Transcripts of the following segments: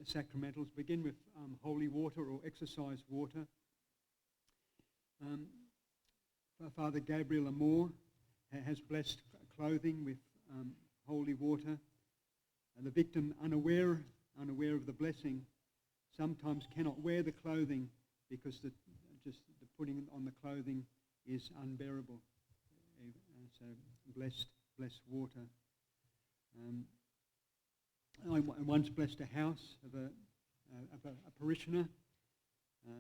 sacramentals begin with holy water or exercise water. Father Gabriel Amor has blessed clothing with holy water. And the victim, unaware of the blessing, sometimes cannot wear the clothing because the putting on the clothing is unbearable. So blessed water. I once blessed a house of a parishioner,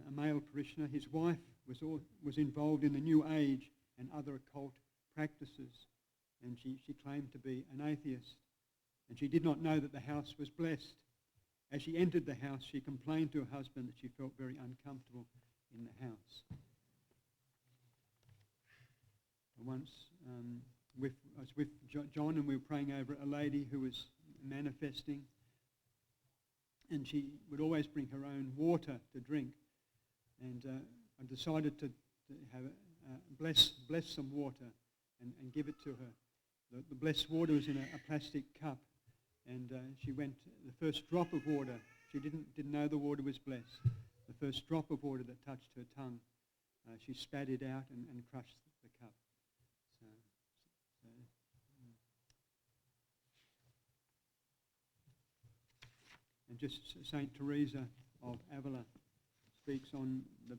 a male parishioner. His wife was involved in the New Age and other occult practices, and she claimed to be an atheist, and she did not know that the house was blessed. As she entered the house, she complained to her husband that she felt very uncomfortable in the house. Once I was with John, and we were praying over a lady who was manifesting, and she would always bring her own water to drink, and I decided to have bless some water and give it to her. The blessed water was in a plastic cup, and she went, the first drop of water, she didn't know the water was blessed. The first drop of water that touched her tongue, she spat it out and crushed the cup. And just Saint Teresa of Avila speaks on the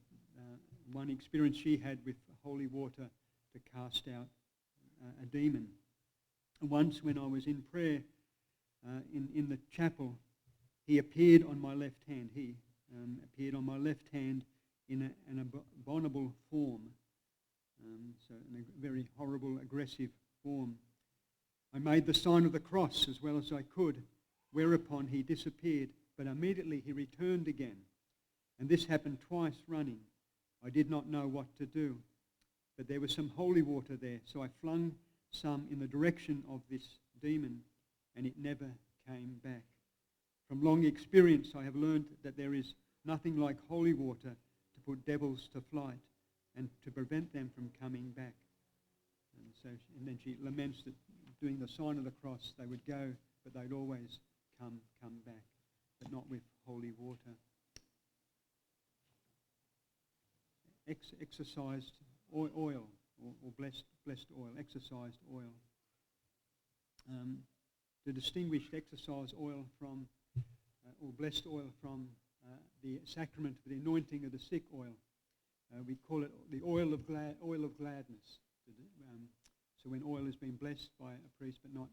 one experience she had with holy water to cast out a demon. Once when I was in prayer in the chapel, he appeared on my left hand. He appeared on my left hand in an abominable form, so in a very horrible, aggressive form. I made the sign of the cross as well as I could, whereupon he disappeared, but immediately he returned again. And this happened twice running. I did not know what to do, but there was some holy water there, so I flung some in the direction of this demon, and it never came back. From long experience, I have learned that there is nothing like holy water to put devils to flight and to prevent them from coming back. And then she laments that doing the sign of the cross, they would go, but they'd always come back, but not with holy water. Exercised oil or blessed oil, exercised oil. To distinguish exercise oil from, or blessed oil from the sacrament of the anointing of the sick oil, we call it the oil of gladness. So when oil has been blessed by a priest, but not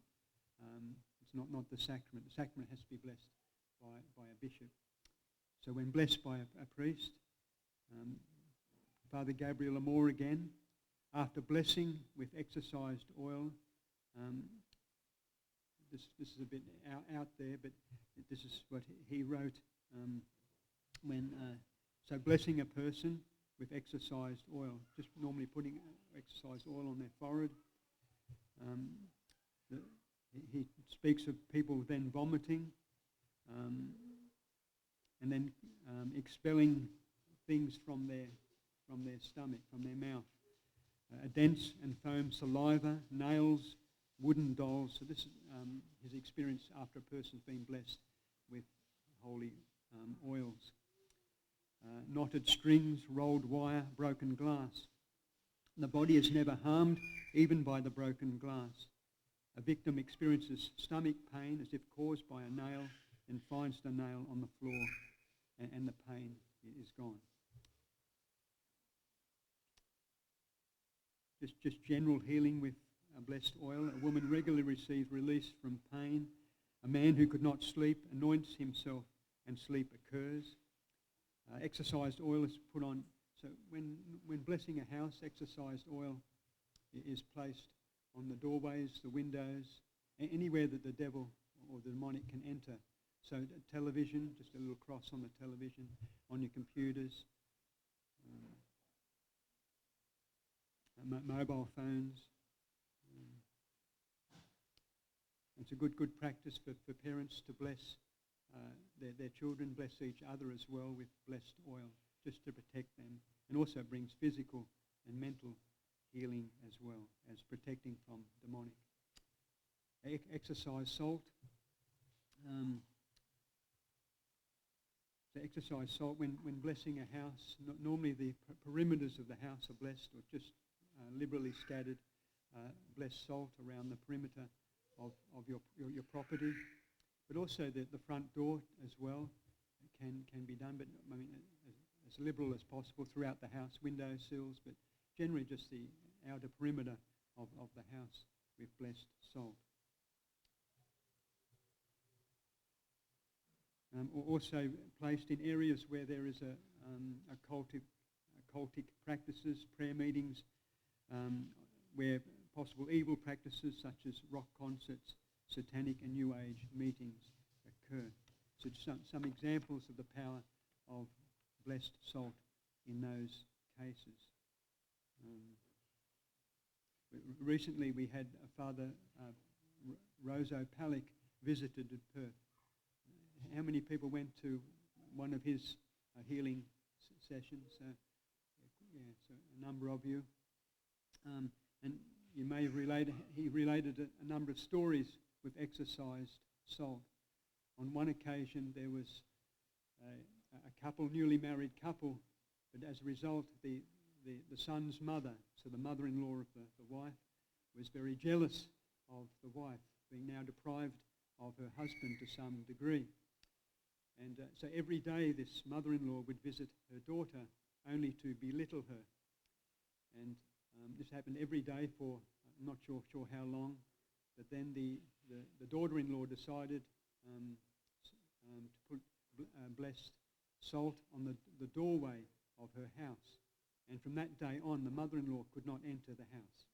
it's not the sacrament. The sacrament has to be blessed by a bishop. So when blessed by a priest, Father Gabriel Amor again, after blessing with exercised oil, this is a bit out there, but this is what he wrote so blessing a person with exercised oil, just normally putting exercised oil on their forehead. He speaks of people then vomiting and then expelling things from their stomach, from their mouth. A dense and foam saliva, nails, wooden dolls. So this is his experience after a person's been blessed with holy oils. Knotted strings, rolled wire, broken glass. The body is never harmed, even by the broken glass. A victim experiences stomach pain as if caused by a nail and finds the nail on the floor, and the pain is gone. Just general healing with a blessed oil. A woman regularly receives release from pain. A man who could not sleep anoints himself and sleep occurs. Exercised oil is put on. So when blessing a house, exercised oil is placed on the doorways, the windows, anywhere that the devil or the demonic can enter. So television, just a little cross on the television, on your computers, mobile phones. It's a good practice for parents to bless their children, bless each other as well with blessed oil, just to protect them, and also brings physical and mental healing as well as protecting from demonic. Exercise salt. So exercise salt when blessing a house. Normally the perimeters of the house are blessed, or just liberally scattered blessed salt around the perimeter of your property. But also the front door as well can be done, but I mean as liberal as possible throughout the house, window sills, but generally just the outer perimeter of the house with blessed salt. Also placed in areas where there is occultic practices, prayer meetings, where possible evil practices such as rock concerts, satanic and New Age meetings occur. So some examples of the power of blessed salt in those cases. Recently we had Father Roso Palick visited at Perth. How many people went to one of his healing sessions? So a number of you. And you may have related, he related a number of stories with exorcised salt. On one occasion there was a couple, newly married couple, but as a result the son's mother, so the mother-in-law of the wife, was very jealous of the wife, being now deprived of her husband to some degree. And so every day this mother-in-law would visit her daughter only to belittle her. And this happened every day for I'm not sure how long, but then the daughter-in-law decided to put blessed salt on the doorway of her house. And from that day on, the mother-in-law could not enter the house.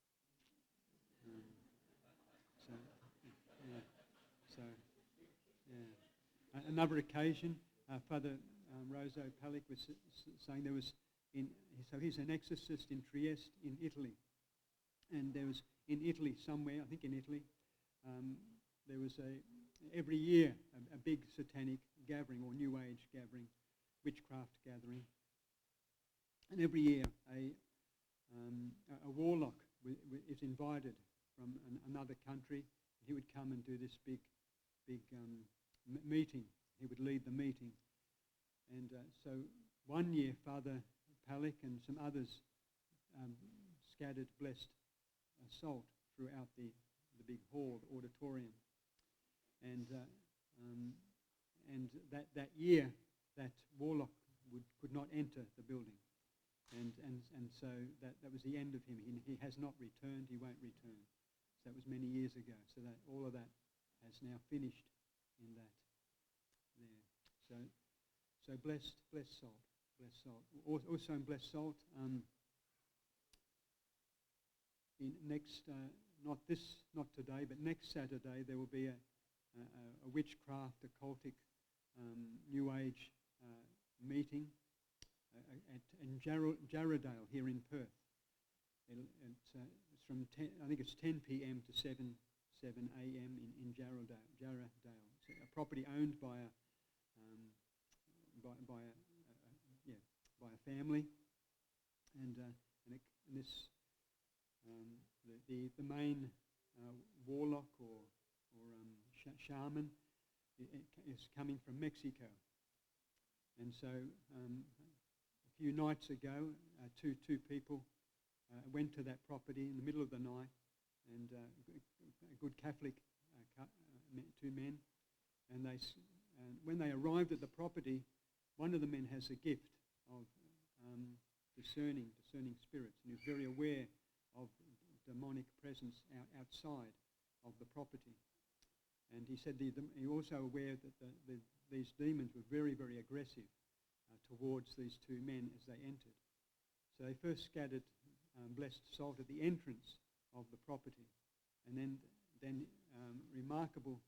Another occasion, Father Roso Palick was saying there was, so he's an exorcist in Trieste in Italy. And there was in Italy somewhere, I think in Italy, there was every year a big satanic gathering or New Age gathering, witchcraft gathering. And every year a warlock is invited from another country. He would come and do this big meeting. He would lead the meeting. And so one year Father Palick and some others scattered blessed salt throughout the big hall, the auditorium. And that year that warlock could not enter the building. And so that was the end of him. He has not returned. He won't return. So that was many years ago. So that all of that has now finished in that there. So blessed salt, blessed salt. Also in blessed salt, in next not today, but next Saturday there will be a witchcraft occultic New Age meeting in Jarrahdale here in Perth. It's from 10, I think it's 10 p.m. to 7 a.m. in Jarrahdale. It's a property owned by a family, and the main warlock or shaman is coming from Mexico. And so a few nights ago, two people went to that property in the middle of the night, and a good Catholic two men, and when they arrived at the property, one of the men has a gift of discerning spirits, and he was very aware of demonic presence outside of the property. And he said he was also aware that these demons were very, very aggressive towards these two men as they entered. So they first scattered blessed salt at the entrance of the property, and then remarkable,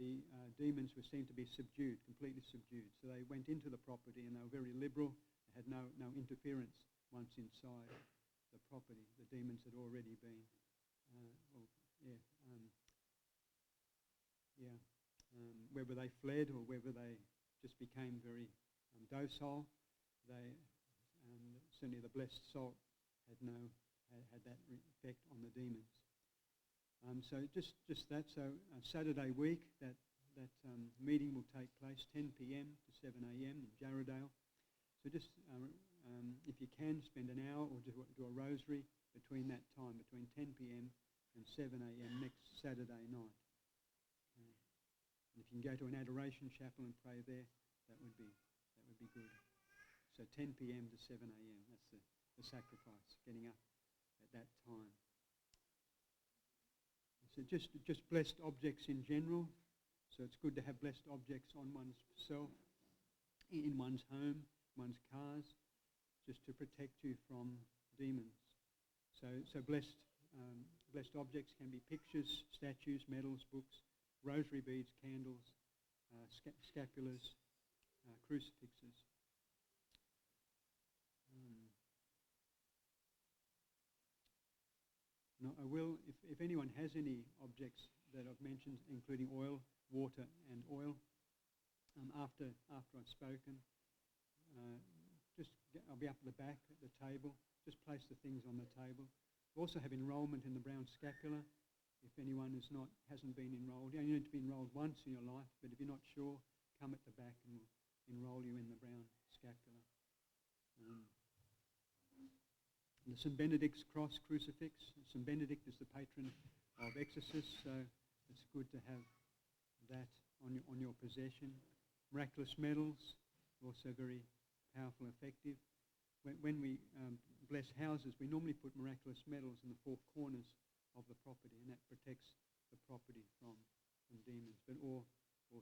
the demons were seen to be subdued, completely subdued. So they went into the property, and they were very liberal. They had no interference once inside the property. The demons had already been, whether they fled or whether they just became very docile, they certainly the blessed salt had that effect on the demons. So just that. So Saturday week, that that meeting will take place 10 p.m. to 7 a.m. in Jarrahdale. So just, if you can, spend an hour or do a rosary between that time, between 10 p.m. and 7 a.m. next Saturday night. And if you can go to an adoration chapel and pray there, that would be good. So 10 p.m. to 7 a.m. That's the sacrifice, getting up at that time. So just blessed objects in general. So it's good to have blessed objects on one's self, in one's home, one's cars, just to protect you from demons. So blessed objects can be pictures, statues, medals, books, rosary beads, candles, scapulars, crucifixes. Now I will, if anyone has any objects that I've mentioned, including oil, water and oil, after I've spoken, I'll be up at the back at the table. Just place the things on the table. We also have enrolment in the brown scapular. If anyone hasn't been enrolled, you need to be enrolled once in your life, but if you're not sure, come at the back and we'll enroll you in the brown scapular. The St. Benedict's cross crucifix. St. Benedict is the patron of exorcists, so it's good to have that on your possession. Miraculous medals, also very powerful and effective. When we bless houses, we normally put miraculous medals in the four corners of the property, and that protects the property from demons. Or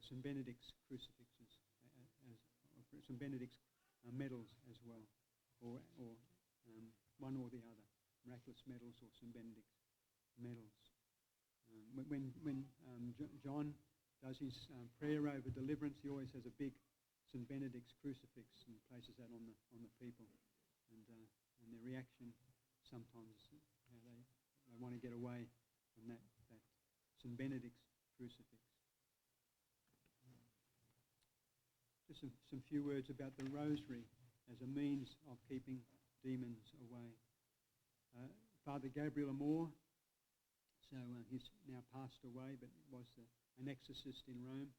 St. Benedict's crucifixes, St. Benedict's medals as well, or one or the other, miraculous medals or St. Benedict's medals. When John does his prayer over deliverance, he always has a big St. Benedict's crucifix and places that on the people, and their reaction sometimes they want to get away from that St. Benedict's crucifix. Just some few words about the rosary as a means of keeping demons away. Father Gabriel Amor, so he's now passed away, but was an exorcist in Rome,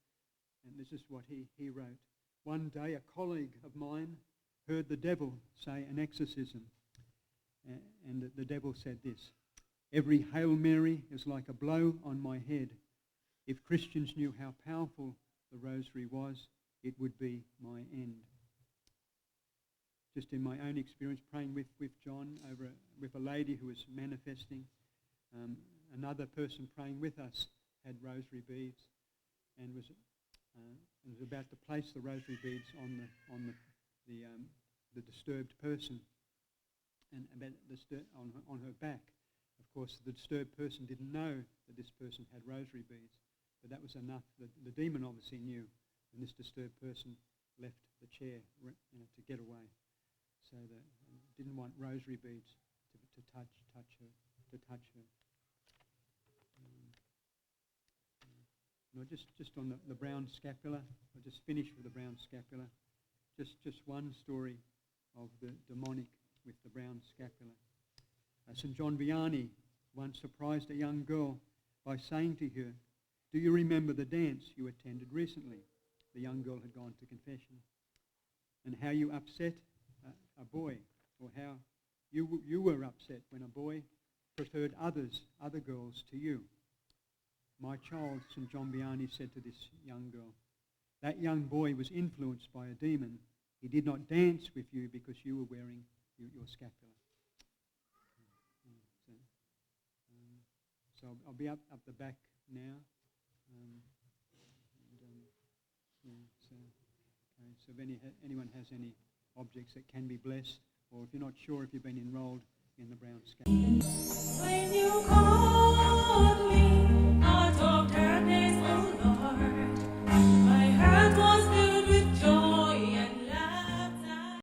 and this is what he wrote. One day a colleague of mine heard the devil say an exorcism, and the devil said this: "Every Hail Mary is like a blow on my head. If Christians knew how powerful the rosary was, it would be my end." Just in my own experience praying with John with a lady who was manifesting, another person praying with us had rosary beads and was about to place the rosary beads on the disturbed person and on her back. Of course, the disturbed person didn't know that this person had rosary beads, but that was enough. The demon obviously knew, and this disturbed person left the chair to get away. So that didn't want rosary beads to touch her. No, just on the brown scapula. I'll just finish with the brown scapula. Just one story of the demonic with the brown scapula. St. John Vianney once surprised a young girl by saying to her, "Do you remember the dance you attended recently?" The young girl had gone to confession. "And how you upset a boy, or how you were upset when a boy preferred other girls to you." "My child," St. John Vianney said to this young girl, "that young boy was influenced by a demon. He did not dance with you because you were wearing your scapula." So I'll be up the back now. So if anyone has any objects that can be blessed, or if you're not sure if you've been enrolled in the brown scapula. When you called me